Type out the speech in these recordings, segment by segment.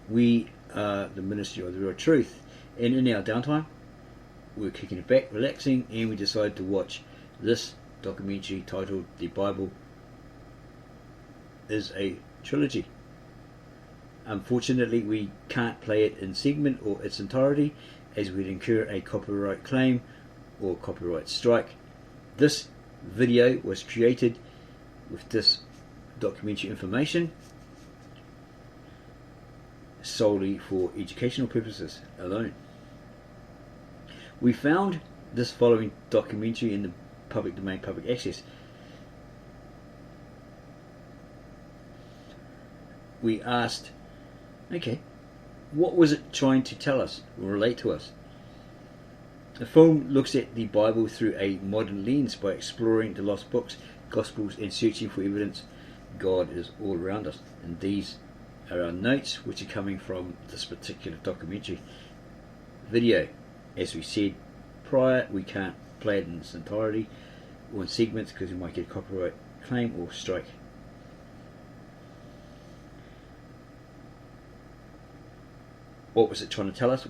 We are the ministry of the real truth, and in our downtime we're kicking it back, relaxing, and we decided to watch this documentary titled The Bible is a Trilogy. Unfortunately, we can't play it in segment or its entirety, as we'd incur a copyright claim or copyright strike. This video was created with this documentary information solely for educational purposes alone. We found this following documentary in the public domain, public access. We asked, okay, what was it trying to tell us or relate to us? The film looks at the Bible through a modern lens by exploring the lost books, Gospels, and searching for evidence God is all around us. And these are our notes, which are coming from this particular documentary video. As we said prior, we can't play it in its entirety or in segments because we might get a copyright claim or strike. What was it trying to tell us?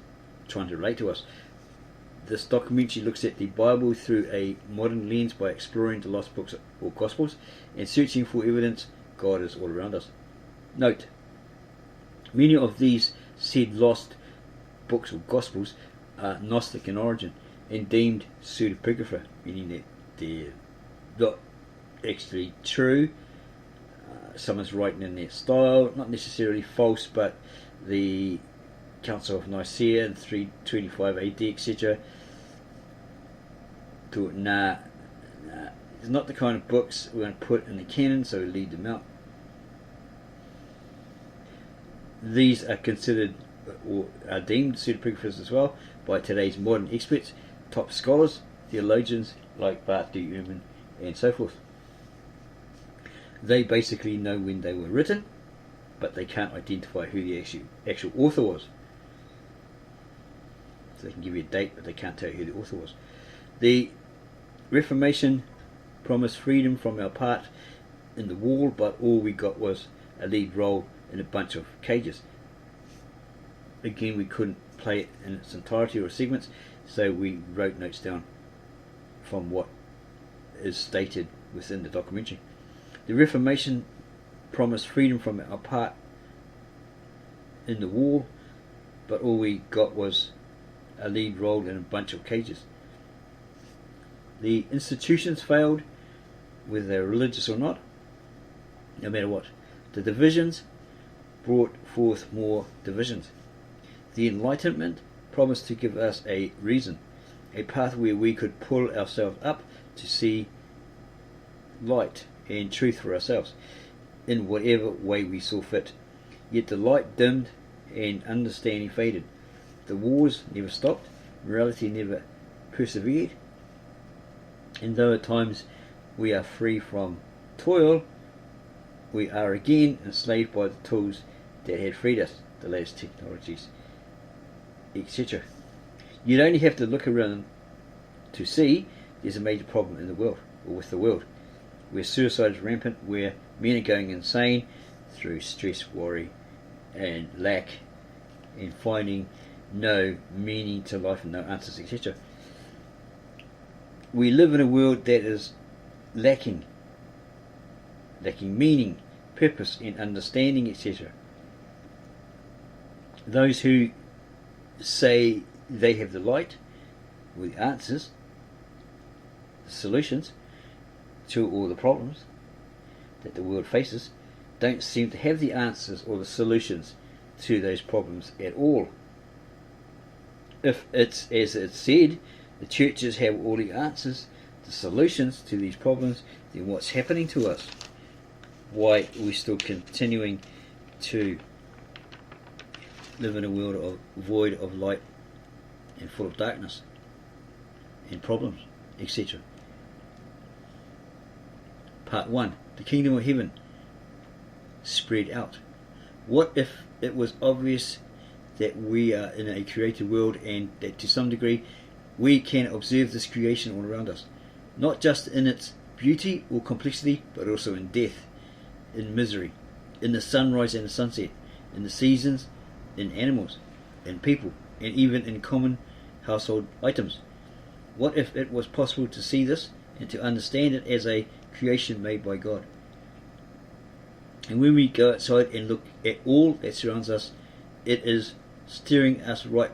Trying to relate to us? This documentary looks at the Bible through a modern lens by exploring the lost books or Gospels and searching for evidence God is all around us. Note, many of these said lost books or Gospels are Gnostic in origin and deemed pseudepigrapha, meaning that they're not actually true. Someone's writing in their style, not necessarily false, but the Council of Nicaea in 325 AD, etc. thought, nah, it's not the kind of books we're going to put in the canon, so we leave them out. These are considered or are deemed pseudepigraphas as well by today's modern experts, top scholars, theologians like Bart D. Ehrman and so forth. They basically know when they were written, but they can't identify who the actual author was. So they can give you a date, but they can't tell you who the author was. The Reformation promised freedom from our part in the wall, but all we got was a lead role in a bunch of cages. Again, we couldn't play it in its entirety or segments, so we wrote notes down from what is stated within the documentary. The Reformation promised freedom from our part in the wall, but all we got was a lead role in a bunch of cages. The institutions failed, whether they're religious or not, no matter what. The divisions brought forth more divisions. The Enlightenment promised to give us a reason, a path where we could pull ourselves up to see light and truth for ourselves in whatever way we saw fit. Yet the light dimmed and understanding faded. The wars never stopped, morality never persevered, and though at times we are free from toil, we are again enslaved by the tools that had freed us, the latest technologies, etc. You'd only have to look around to see there's a major problem in the world, or with the world, where suicide is rampant, where men are going insane through stress, worry, and lack, and finding no meaning to life and no answers, etc. We live in a world that is lacking meaning, purpose, and understanding, etc. Those who say they have the light, with the answers, the solutions to all the problems that the world faces, don't seem to have the answers or the solutions to those problems at all. If it's as it's said, the churches have all the answers, the solutions to these problems, then what's happening to us? Why are we still continuing to live in a world void of light and full of darkness and problems, etc.? Part 1. The Kingdom of Heaven spread out. What if it was obvious that we are in a created world and that to some degree we can observe this creation all around us, not just in its beauty or complexity, but also in death, in misery, in the sunrise and the sunset, in the seasons in animals, in people, and even in common household items? What if it was possible to see this and to understand it as a creation made by God? And when we go outside and look at all that surrounds us, it is staring right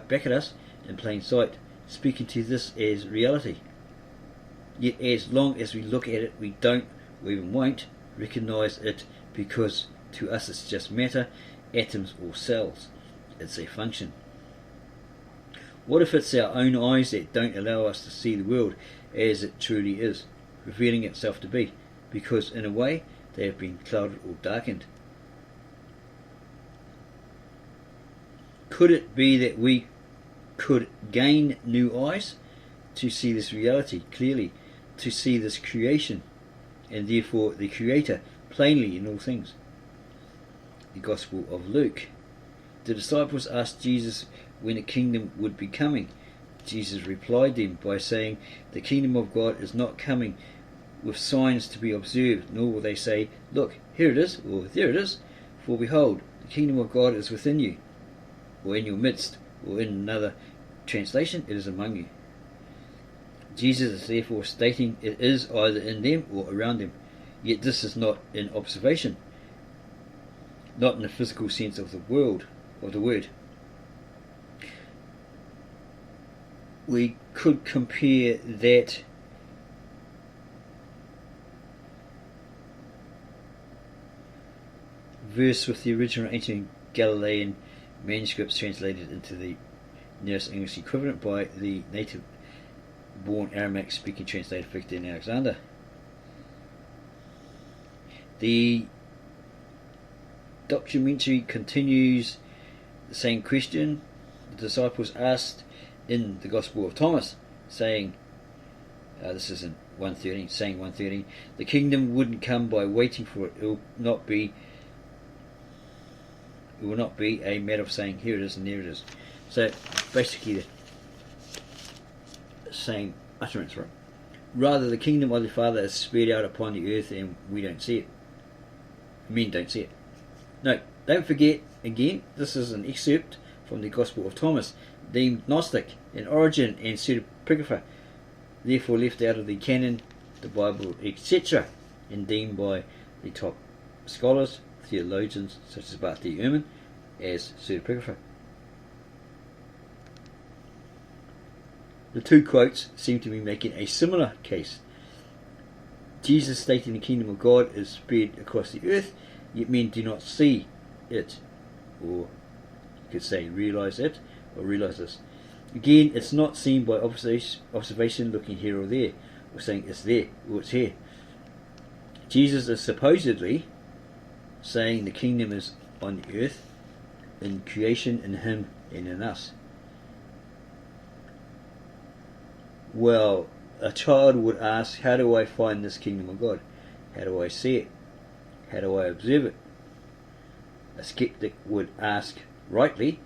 back at us in plain sight, speaking to this as reality. Yet as long as we look at it, we don't, or even won't, recognise it, because to us it's just matter, atoms or cells. It's a function. What if it's our own eyes that don't allow us to see the world as it truly is, revealing itself to be, because in a way they have been clouded or darkened? Could it be that we could gain new eyes to see this reality clearly, to see this creation, and therefore the Creator plainly in all things? The Gospel of Luke. The disciples asked Jesus when the kingdom would be coming. Jesus replied them by saying, "The kingdom of God is not coming with signs to be observed, nor will they say, 'Look, here it is,' or 'there it is,' for behold, the kingdom of God is within you," or "in your midst," or in another translation, "it is among you." Jesus is therefore stating it is either in them or around them. Yet this is not in observation, not in the physical sense of the word. We could compare that verse with the original ancient Galilean manuscripts translated into the nearest English equivalent by the native-born Aramaic-speaking translator Victor and Alexander. The documentary continues the same question the disciples asked in the Gospel of Thomas, saying, this is in 1:13, saying 1:13, "The kingdom wouldn't come by waiting for it. It will not be a matter of saying, 'Here it is,' and 'there it is.'" So basically the same utterance, right? Rather, the kingdom of the Father is spread out upon the earth and we don't see it. Men don't see it. No, don't forget, again, this is an excerpt from the Gospel of Thomas, deemed Gnostic in origin and pseudepigrapha, therefore left out of the canon, the Bible, etc., and deemed by the top scholars, theologians such as Bartholomew Ehrman, as pseudepigrapha. The two quotes seem to be making a similar case. Jesus stating the kingdom of God is spread across the earth, yet men do not see it, or you could say realise it, or realise this. Again, it's not seen by observation looking here or there, or saying it's there, or it's here. Jesus is supposedly saying the kingdom is on the earth, in creation, in Him, and in us. Well, a child would ask, how do I find this kingdom of God? How do I see it? How do I observe it? A skeptic would ask, rightly,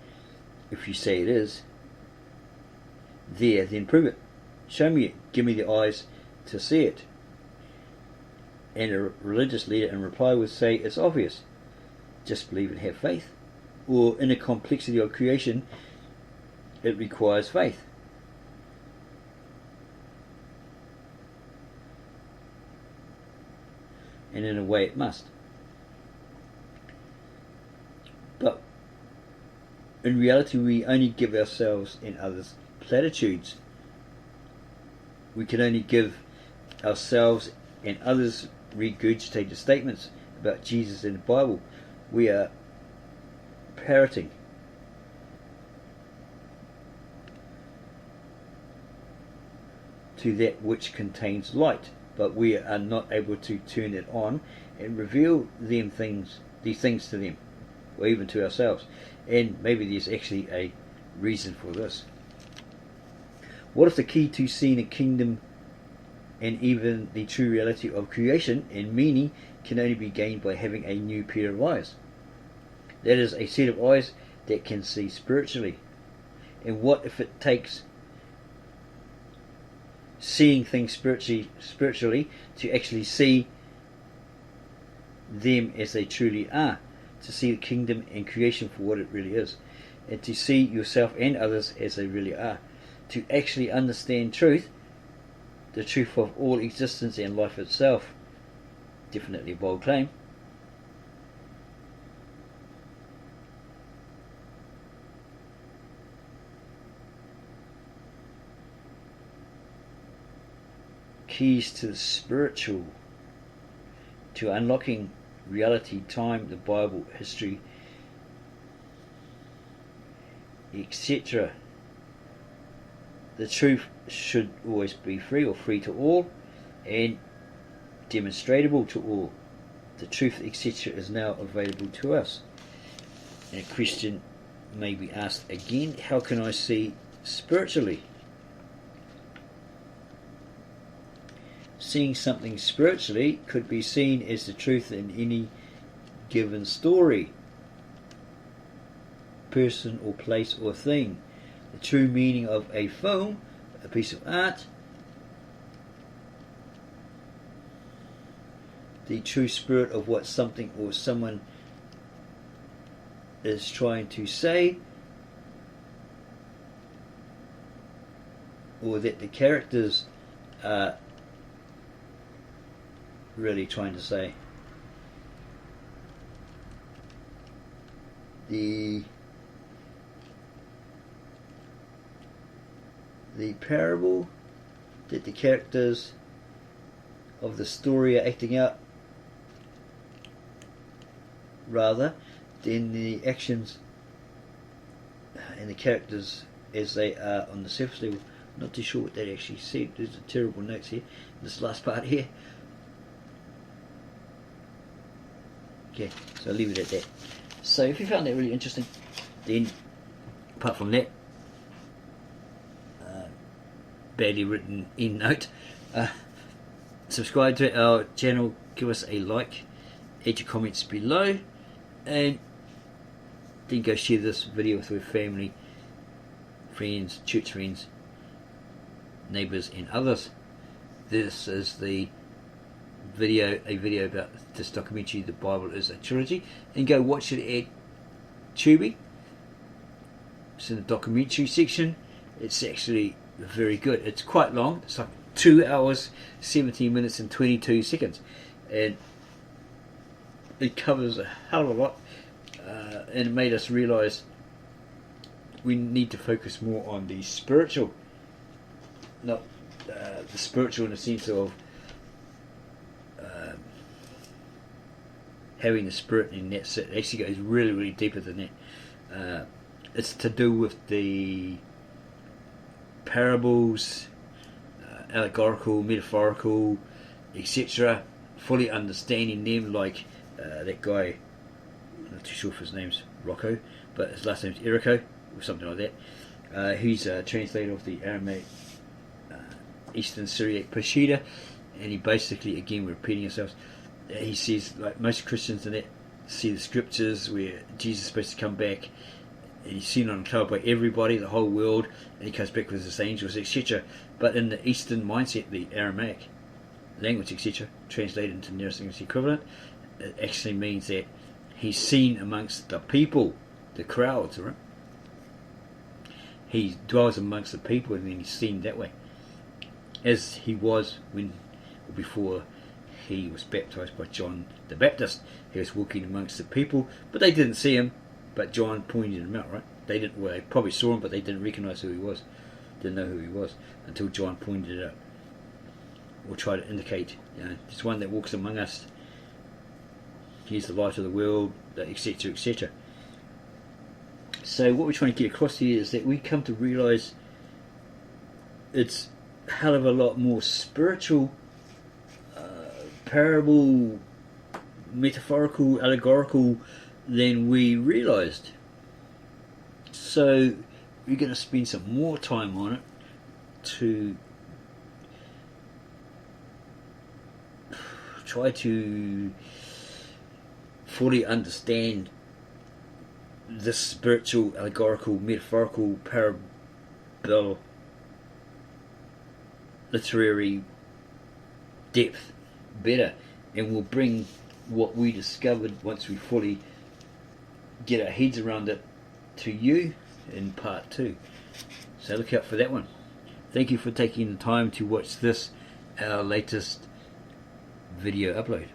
if you say it is there, then prove it. Show me it. Give me the eyes to see it. And a religious leader in reply would say, it's obvious. Just believe and have faith. Or in the complexity of creation, it requires faith. And in a way it must. But in reality we only give ourselves and others platitudes. We can only give ourselves and others regurgitated statements about Jesus in the Bible. We are parroting. To that which contains light, but we are not able to turn it on and reveal these things to them, or even to ourselves. And maybe there's actually a reason for this. What if the key to seeing a kingdom and even the true reality of creation and meaning can only be gained by having a new pair of eyes? That is, a set of eyes that can see spiritually. And what if it takes seeing things spiritually to actually see them as they truly are, to see the kingdom and creation for what it really is, and to see yourself and others as they really are, to actually understand truth, the truth of all existence and life itself. Definitely a bold claim. Keys to the spiritual, to unlocking reality, time, the Bible, history, etc. The truth should always be free, or free to all, and demonstrable to all. The truth, etc., is now available to us. And a question may be asked again: how can I see spiritually? Seeing something spiritually could be seen as the truth in any given story, person or place or thing. The true meaning of a film, a piece of art, the true spirit of what something or someone is trying to say, or that the characters are really trying to say. The parable that the characters of the story are acting out, rather than the actions and the characters as they are on the surface level. Not too sure what that actually said. There's a terrible notes here, this last part here. Okay, so I'll leave it at that. So if you found that really interesting, then apart from that badly written end note, subscribe to our channel, give us a like, add your comments below, and then go share this video with your family, friends, church friends, neighbours and others. This is a video about this documentary, The Bible is a Trilogy, and go watch it at Tubi. It's in the documentary section. It's actually very good. It's quite long. It's like 2 hours 17 minutes and 22 seconds, and it covers a hell of a lot, and it made us realise we need to focus more on the spiritual, not the spiritual in the sense of having the spirit, and that's it. It actually goes really, really deeper than that. It's to do with the parables, allegorical, metaphorical, etc. Fully understanding them, like that guy, I'm not too sure if his name's Rocco, but his last name's Erico, or something like that. He's a translator of the Aramaic Eastern Syriac Peshitta, and he basically, again, we're repeating ourselves, he says, like most Christians in that, see the scriptures where Jesus is supposed to come back, and he's seen on a cloud by everybody, the whole world, and he comes back with his angels, etc. But in the Eastern mindset, the Aramaic language, etc., translated into nearest English equivalent, it actually means that he's seen amongst the people, the crowds, right? He dwells amongst the people, and then he's seen that way, as he was when, or before he was baptized by John the Baptist. He was walking amongst the people, but they didn't see him, but John pointed him out, right? They didn't, well, they probably saw him, but they didn't recognize who he was, didn't know who he was, until John pointed it out, or tried to indicate, this one that walks among us, he's the light of the world, etc., etc. So what we're trying to get across here is that we come to realize it's a hell of a lot more spiritual, parable, metaphorical, allegorical than we realized. So we're going to spend some more time on it to try to fully understand this spiritual, allegorical, metaphorical, parable, literary depth better, and we'll bring what we discovered once we fully get our heads around it to you in part 2. So look out for that one. Thank you for taking the time to watch this, our latest video upload.